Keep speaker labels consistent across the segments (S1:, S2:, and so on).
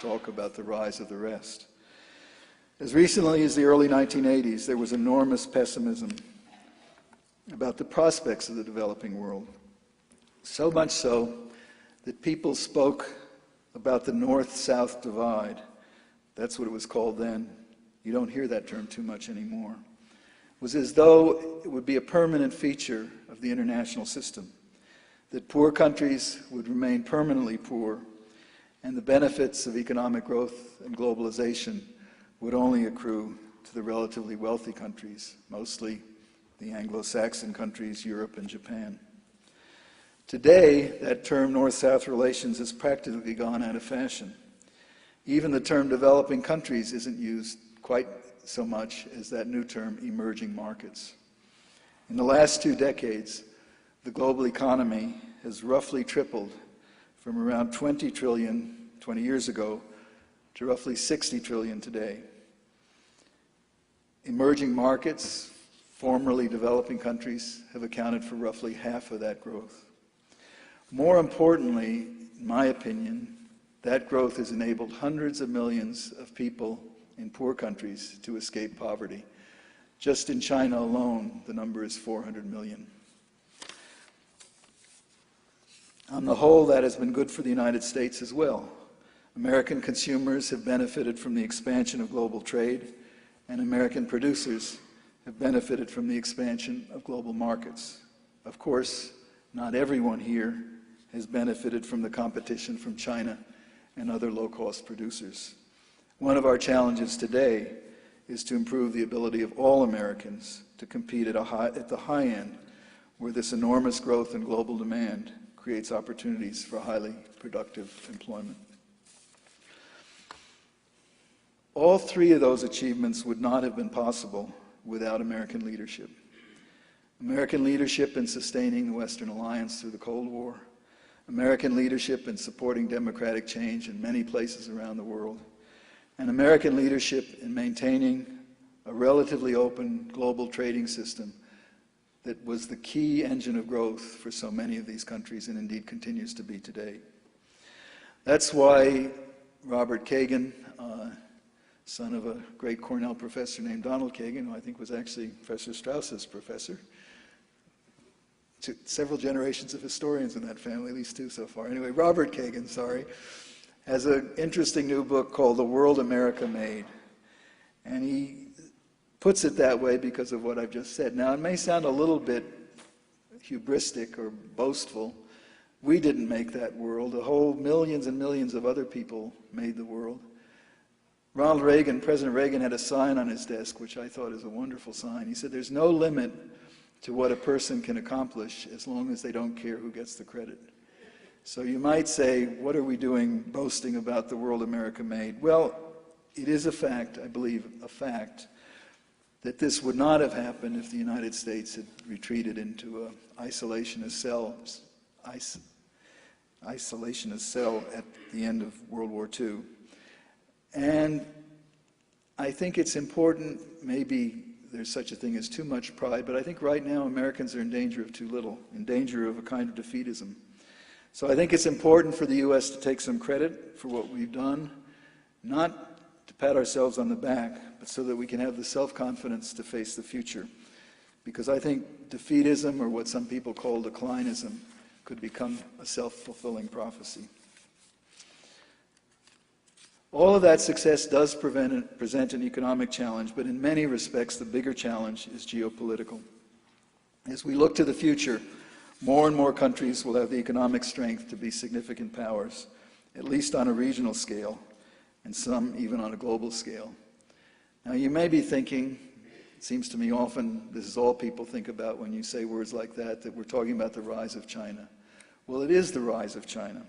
S1: talk about the rise of the rest. As recently as the early 1980s, there was enormous pessimism about the prospects of the developing world. So much so that people spoke about the North-South divide. That's what it was called then. You don't hear that term too much anymore. It was as though it would be a permanent feature of the international system, that poor countries would remain permanently poor, and the benefits of economic growth and globalization would only accrue to the relatively wealthy countries, mostly the Anglo-Saxon countries, Europe and Japan. Today, that term North-South relations has practically gone out of fashion. Even the term developing countries isn't used quite so much as that new term emerging markets. In the last 2 decades, the global economy has roughly tripled from around 20 trillion 20 years ago to roughly 60 trillion today. Emerging markets, formerly developing countries, have accounted for roughly half of that growth. More importantly, in my opinion, that growth has enabled hundreds of millions of people in poor countries to escape poverty. Just in China alone, the number is 400 million. On the whole, that has been good for the United States as well. American consumers have benefited from the expansion of global trade, and American producers have benefited from the expansion of global markets. Of course, not everyone here has benefited from the competition from China and other low-cost producers. One of our challenges today is to improve the ability of all Americans to compete at the high end, where this enormous growth in global demand creates opportunities for highly productive employment. All 3 of those achievements would not have been possible without American leadership. American leadership in sustaining the Western alliance through the Cold War, American leadership in supporting democratic change in many places around the world, and American leadership in maintaining a relatively open global trading system that was the key engine of growth for so many of these countries and indeed continues to be today. That's why Robert Kagan, son of a great Cornell professor named Donald Kagan, who I think was actually Professor Strauss's professor, several generations of historians in that family, at least 2 so far. Anyway, Robert Kagan, has an interesting new book called The World America Made. And he puts it that way because of what I've just said. Now, it may sound a little bit hubristic or boastful. We didn't make that world. The whole millions and millions of other people made the world. President Reagan had a sign on his desk, which I thought is a wonderful sign. He said, "There's no limit to what a person can accomplish as long as they don't care who gets the credit." So you might say, what are we doing boasting about the world America made? Well, it is a fact, I believe, a fact, that this would not have happened if the United States had retreated into an isolationist cell at the end of World War II. And I think it's important, maybe there's such a thing as too much pride, but I think right now Americans are in danger of too little, in danger of a kind of defeatism. So I think it's important for the U.S. to take some credit for what we've done, not to pat ourselves on the back, but so that we can have the self-confidence to face the future. Because I think defeatism, or what some people call declinism, could become a self-fulfilling prophecy. All of that success does present an economic challenge, but in many respects the bigger challenge is geopolitical. As we look to the future, more and more countries will have the economic strength to be significant powers, at least on a regional scale, and some even on a global scale. Now you may be thinking, it seems to me often this is all people think about when you say words like that we're talking about the rise of China. Well, it is the rise of China,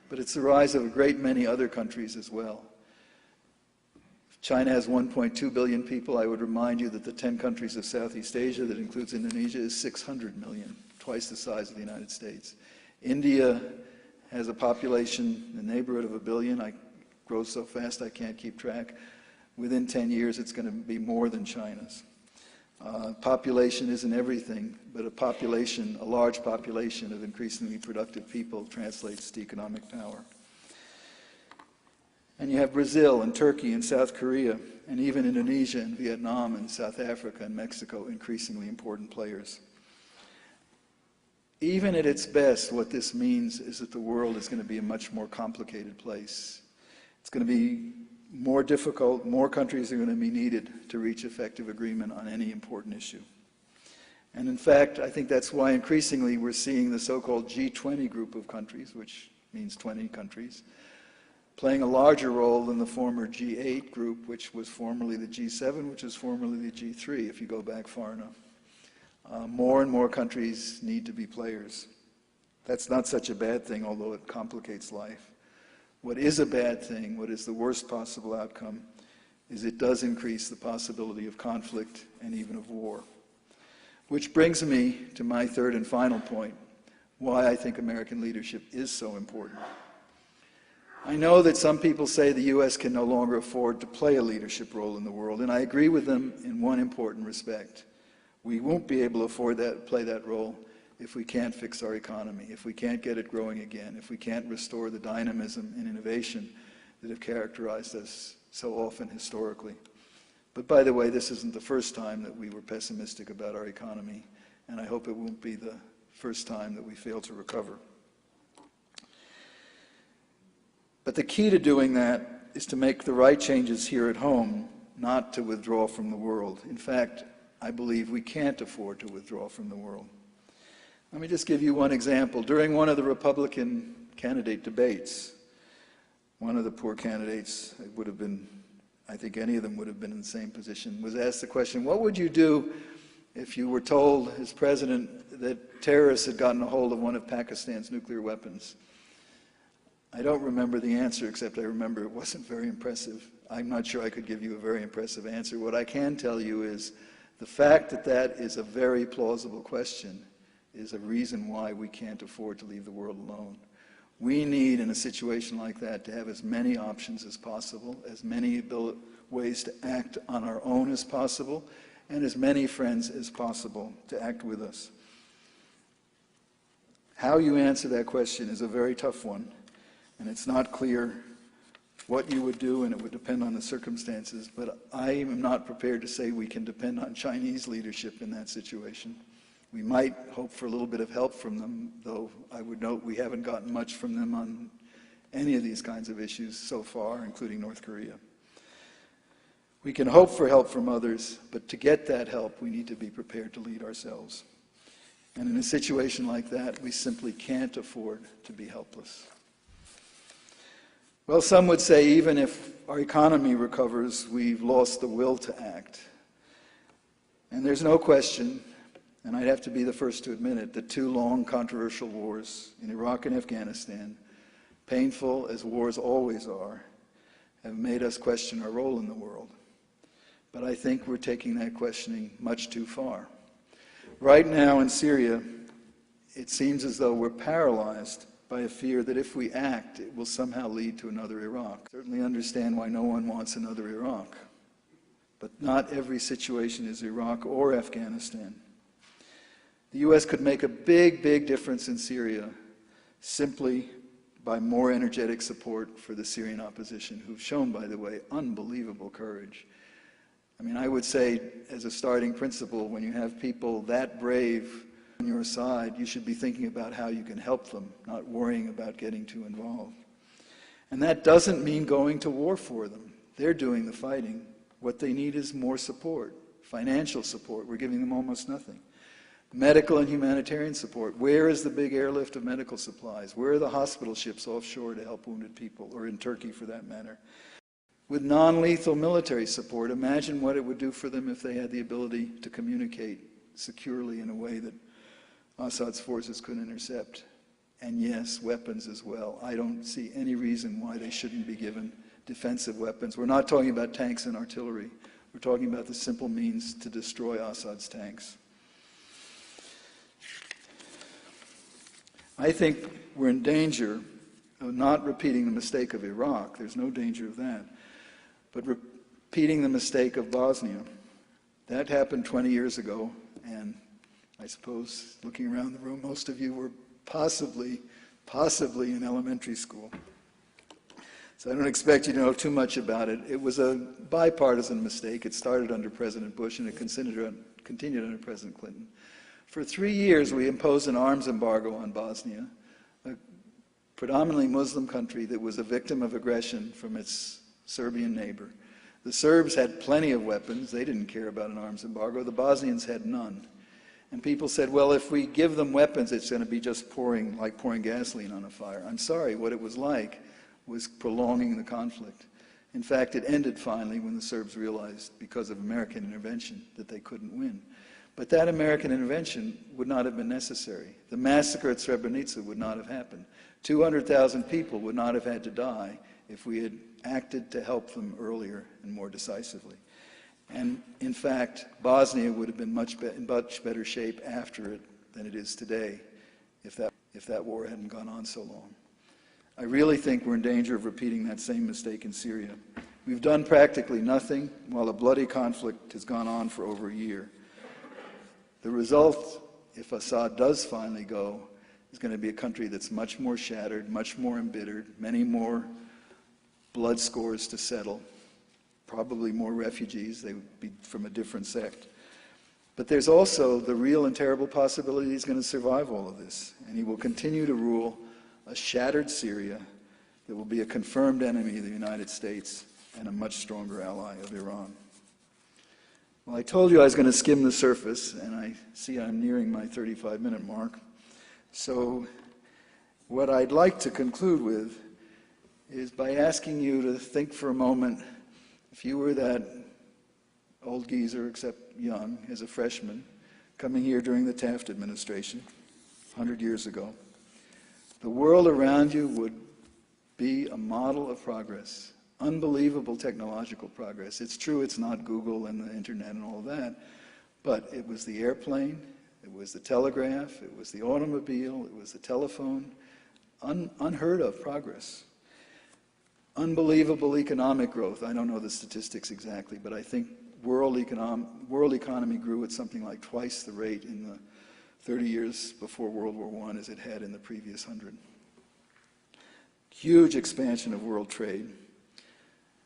S1: but it's the rise of a great many other countries as well. China has 1.2 billion people. I would remind you that the 10 countries of Southeast Asia, that includes Indonesia, is 600 million, twice the size of the United States. India has a population in the neighborhood of 1 billion. It grows so fast I can't keep track. Within 10 years, it's going to be more than China's. Population isn't everything, but a large population of increasingly productive people translates to economic power. And you have Brazil and Turkey and South Korea, and even Indonesia and Vietnam and South Africa and Mexico, increasingly important players. Even at its best, what this means is that the world is going to be a much more complicated place. It's going to be more difficult, more countries are going to be needed to reach effective agreement on any important issue. And in fact, I think that's why increasingly we're seeing the so-called G20 group of countries, which means 20 countries, playing a larger role than the former G8 group, which was formerly the G7, which was formerly the G3, if you go back far enough. More and more countries need to be players. That's not such a bad thing, although it complicates life. What is a bad thing, what is the worst possible outcome, is it does increase the possibility of conflict and even of war. Which brings me to my third and final point, why I think American leadership is so important. I know that some people say the U.S. can no longer afford to play a leadership role in the world, and I agree with them in one important respect. We won't be able to afford to play that role if we can't fix our economy, if we can't get it growing again, if we can't restore the dynamism and innovation that have characterized us so often historically. But by the way, this isn't the first time that we were pessimistic about our economy, and I hope it won't be the first time that we fail to recover. But the key to doing that is to make the right changes here at home, not to withdraw from the world. In fact, I believe we can't afford to withdraw from the world. Let me just give you one example. During one of the Republican candidate debates, one of the poor candidates, it would have been, I think any of them would have been in the same position, was asked the question, what would you do if you were told as president that terrorists had gotten a hold of one of Pakistan's nuclear weapons? I don't remember the answer, except I remember it wasn't very impressive. I'm not sure I could give you a very impressive answer. What I can tell you is the fact that that is a very plausible question is a reason why we can't afford to leave the world alone. We need, in a situation like that, to have as many options as possible, as many ways to act on our own as possible, and as many friends as possible to act with us. How you answer that question is a very tough one, and it's not clear what you would do, and it would depend on the circumstances, but I am not prepared to say we can depend on Chinese leadership in that situation. We might hope for a little bit of help from them, though I would note we haven't gotten much from them on any of these kinds of issues so far, including North Korea. We can hope for help from others, but to get that help, we need to be prepared to lead ourselves. And in a situation like that, we simply can't afford to be helpless. Well, some would say even if our economy recovers, we've lost the will to act. And there's no question, and I'd have to be the first to admit it, that two long controversial wars in Iraq and Afghanistan, painful as wars always are, have made us question our role in the world. But I think we're taking that questioning much too far. Right now in Syria, it seems as though we're paralyzed by a fear that if we act, it will somehow lead to another Iraq. I certainly understand why no one wants another Iraq. But not every situation is Iraq or Afghanistan. The U.S. could make a big, big difference in Syria simply by more energetic support for the Syrian opposition, who've shown, by the way, unbelievable courage. I mean, I would say, as a starting principle, when you have people that brave on your side, you should be thinking about how you can help them, not worrying about getting too involved. And that doesn't mean going to war for them. They're doing the fighting. What they need is more support, financial support. We're giving them almost nothing. Medical and humanitarian support. Where is the big airlift of medical supplies? Where are the hospital ships offshore to help wounded people, or in Turkey for that matter? With non-lethal military support, imagine what it would do for them if they had the ability to communicate securely in a way that Assad's forces could intercept. And yes, weapons as well. I don't see any reason why they shouldn't be given defensive weapons. We're not talking about tanks and artillery. We're talking about the simple means to destroy Assad's tanks. I think we're in danger of not repeating the mistake of Iraq. There's no danger of that. But repeating the mistake of Bosnia. That happened 20 years ago, and I suppose, looking around the room, most of you were possibly in elementary school. So I don't expect you to know too much about it. It was a bipartisan mistake. It started under President Bush and it continued under President Clinton. For 3 years, we imposed an arms embargo on Bosnia, a predominantly Muslim country that was a victim of aggression from its Serbian neighbor. The Serbs had plenty of weapons. They didn't care about an arms embargo. The Bosnians had none. And people said, well, if we give them weapons, it's going to be just pouring gasoline on a fire. I'm sorry, what it was like was prolonging the conflict. In fact, it ended finally when the Serbs realized, because of American intervention, that they couldn't win. But that American intervention would not have been necessary. The massacre at Srebrenica would not have happened. 200,000 people would not have had to die if we had acted to help them earlier and more decisively. And in fact, Bosnia would have been in much better shape after it than it is today if that war hadn't gone on so long. I really think we're in danger of repeating that same mistake in Syria. We've done practically nothing while a bloody conflict has gone on for over a year. The result, if Assad does finally go, is going to be a country that's much more shattered, much more embittered, many more blood scores to settle, probably more refugees. They would be from a different sect. But there's also the real and terrible possibility he's going to survive all of this, and he will continue to rule a shattered Syria that will be a confirmed enemy of the United States and a much stronger ally of Iran. Well, I told you I was going to skim the surface, and I see I'm nearing my 35-minute mark. So what I'd like to conclude with is by asking you to think for a moment, if you were that old geezer, except young, as a freshman, coming here during the Taft administration, 100 years ago, the world around you would be a model of progress. Unbelievable technological progress. It's true it's not Google and the internet and all of that, but it was the airplane, it was the telegraph, it was the automobile, it was the telephone. Unheard of progress. Unbelievable economic growth. I don't know the statistics exactly, but I think world economy grew at something like twice the rate in the 30 years before World War I as it had in the previous 100. Huge expansion of world trade.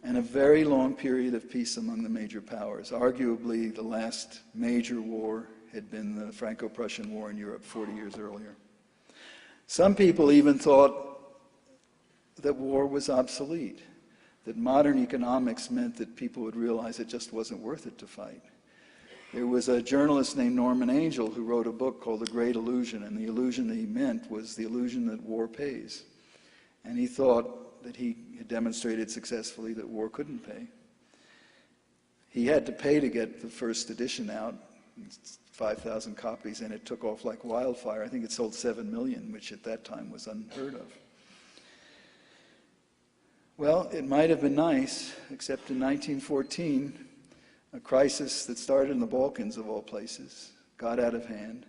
S1: And a very long period of peace among the major powers. Arguably, the last major war had been the Franco-Prussian War in Europe 40 years earlier. Some people even thought that war was obsolete, that modern economics meant that people would realize it just wasn't worth it to fight. There was a journalist named Norman Angell who wrote a book called The Great Illusion, and the illusion that he meant was the illusion that war pays. And he thought that he had demonstrated successfully that war couldn't pay. He had to pay to get the first edition out, 5,000 copies, and it took off like wildfire. I think it sold 7 million, which at that time was unheard of. Well, it might have been nice, except in 1914, a crisis that started in the Balkans, of all places, got out of hand,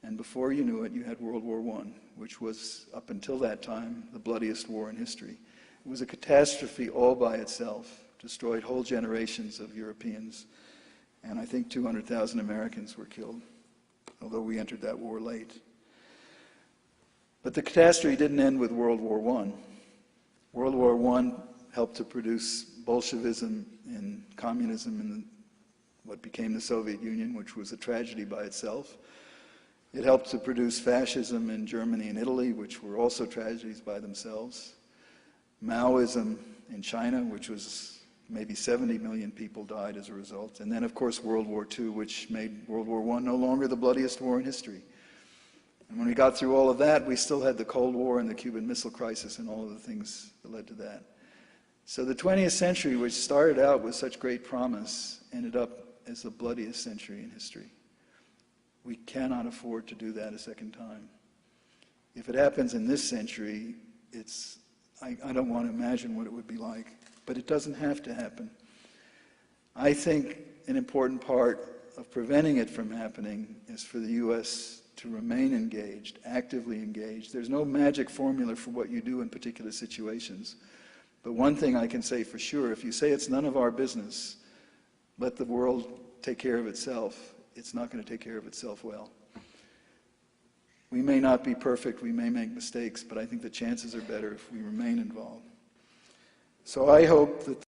S1: and before you knew it, you had World War I, which was, up until that time, the bloodiest war in history. It was a catastrophe all by itself, destroyed whole generations of Europeans, and I think 200,000 Americans were killed, although we entered that war late. But the catastrophe didn't end with World War I. World War I helped to produce Bolshevism and communism in what became the Soviet Union, which was a tragedy by itself. It helped to produce fascism in Germany and Italy, which were also tragedies by themselves. Maoism in China, which was maybe 70 million people died as a result. And then, of course, World War II, which made World War I no longer the bloodiest war in history. And when we got through all of that, we still had the Cold War and the Cuban Missile Crisis and all of the things that led to that. So the 20th century, which started out with such great promise, ended up as the bloodiest century in history. We cannot afford to do that a second time. If it happens in this century, I don't want to imagine what it would be like, but it doesn't have to happen. I think an important part of preventing it from happening is for the U.S. to remain engaged, actively engaged. There's no magic formula for what you do in particular situations. But one thing I can say for sure, if you say it's none of our business, let the world take care of itself, it's not going to take care of itself well. We may not be perfect, we may make mistakes, but I think the chances are better if we remain involved. So I hope that